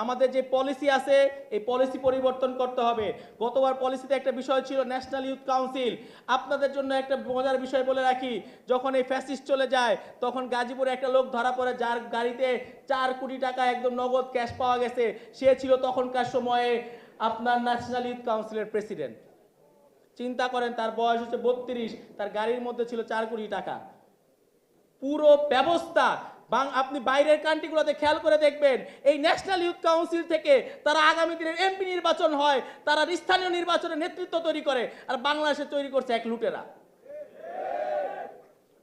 আমাদের যে পলিসি আছে এই পলিসি পরিবর্তন করতে হবে। গতবার পলিসিতে একটা বিষয় ছিল ন্যাশনাল ইউথ কাউন্সিল। আপনাদের জন্য একটা মজার বিষয় বলে রাখি, যখন এই ফ্যাসিস্ট চলে যায় তখন গাজীপুরে একটা লোক ধরা পড়ে যার গাড়িতে 4 কোটি টাকা একদম নগদ ক্যাশ পাওয়া গেছে। সে ছিল তখনকার সময়ে আপনার ন্যাশনাল ইউথ কাউন্সিলের প্রেসিডেন্ট। চিন্তা করেন, তার বয়স হচ্ছে 32, তার গাড়ির মধ্যে ছিল 4 কোটি টাকা। পুরো ব্যবস্থা আপনি বাইরের কান্ট্রিগুলোতে খেয়াল করে দেখবেন, এই ন্যাশনাল ইউথ কাউন্সিল থেকে তারা আগামী দিনের এমপি নির্বাচন হয়, তারা স্থানীয় নির্বাচনে নেতৃত্ব তৈরি করে। আর বাংলাদেশে তৈরি করছে এক লুটেরা।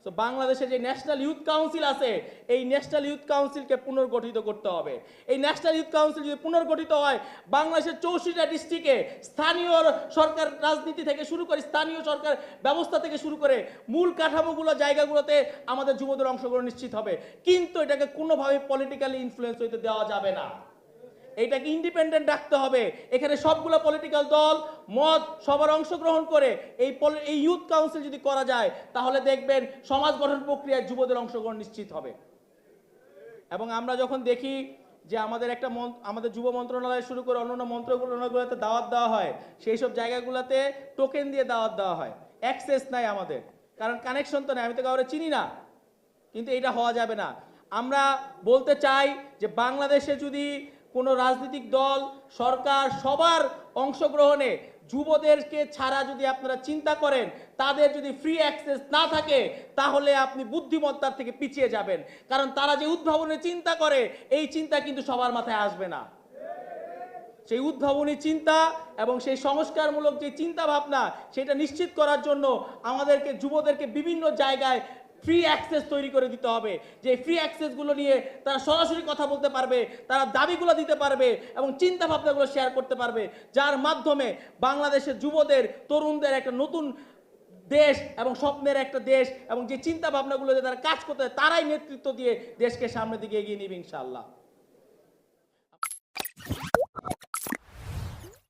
তো বাংলাদেশে যে ন্যাশনাল ইউথ কাউন্সিল আছে এই ন্যাশনাল ইউথ কাউন্সিলকে পুনর্গঠিত করতে হবে। এই ন্যাশনাল ইউথ কাউন্সিল যদি পুনর্গঠিত হয়, বাংলাদেশের 64টা ডিস্ট্রিক্টে স্থানীয় সরকার রাজনীতি থেকে শুরু করে স্থানীয় সরকার ব্যবস্থা থেকে শুরু করে মূল কাঠামোগুলো জায়গাগুলোতে আমাদের যুবদের অংশগ্রহণ নিশ্চিত হবে। কিন্তু এটাকে কোনোভাবে পলিটিক্যালি ইনফ্লুয়েন্স হইতে দেওয়া যাবে না। এটাকে ইন্ডিপেন্ডেন্ট রাখতে হবে। এখানে সবগুলো পলিটিক্যাল দল মত সবার অংশগ্রহণ করে এই ইউথ কাউন্সিল যদি করা যায়, তাহলে দেখবেন সমাজ গঠন প্রক্রিয়ায় যুবদের অংশগ্রহণ নিশ্চিত হবে। এবং আমরা যখন দেখি যে আমাদের আমাদের যুব মন্ত্রণালয় শুরু করে অন্যান্য মন্ত্রণালয়গুলোতে দাওয়াত দেওয়া হয়, সেই সব জায়গাগুলোতে টোকেন দিয়ে দাওয়াত দেওয়া হয়। অ্যাক্সেস নাই আমাদের, কারণ কানেকশন তো নাই, আমি তো কাউরে চিনি না। কিন্তু এটা হওয়া যাবে না। আমরা বলতে চাই যে বাংলাদেশে যদি কোনো রাজনৈতিক দল সরকার সবার অংশগ্রহণে যুবদেরকে ছাড়া যদি আপনারা চিন্তা করেন, তাদের যদি ফ্রি অ্যাক্সেস না থাকে, তাহলে আপনি বুদ্ধিমত্তার থেকে পিছিয়ে যাবেন। কারণ তারা যে উদ্ভাবনের চিন্তা করে এই চিন্তা কিন্তু সবার মাথায় আসবে না। সেই উদ্ভাবনী চিন্তা এবং সেই সংস্কারমূলক যে চিন্তা ভাবনা, সেটা নিশ্চিত করার জন্য আমাদেরকে যুবদেরকে বিভিন্ন জায়গায় ফ্রি অ্যাক্সেস তৈরি করে দিতে হবে। যে ফ্রি অ্যাক্সেসগুলো নিয়ে তারা সরাসরি কথা বলতে পারবে, তারা দাবিগুলো দিতে পারবে এবং চিন্তা ভাবনাগুলো শেয়ার করতে পারবে, যার মাধ্যমে বাংলাদেশের যুবদের তরুণদের একটা নতুন দেশ এবং স্বপ্নের একটা দেশ এবং যে চিন্তা ভাবনাগুলো তারা কাজ করতে তারাই নেতৃত্ব দিয়ে দেশকে সামনের দিকে এগিয়ে নিবে ইনশাআল্লাহ।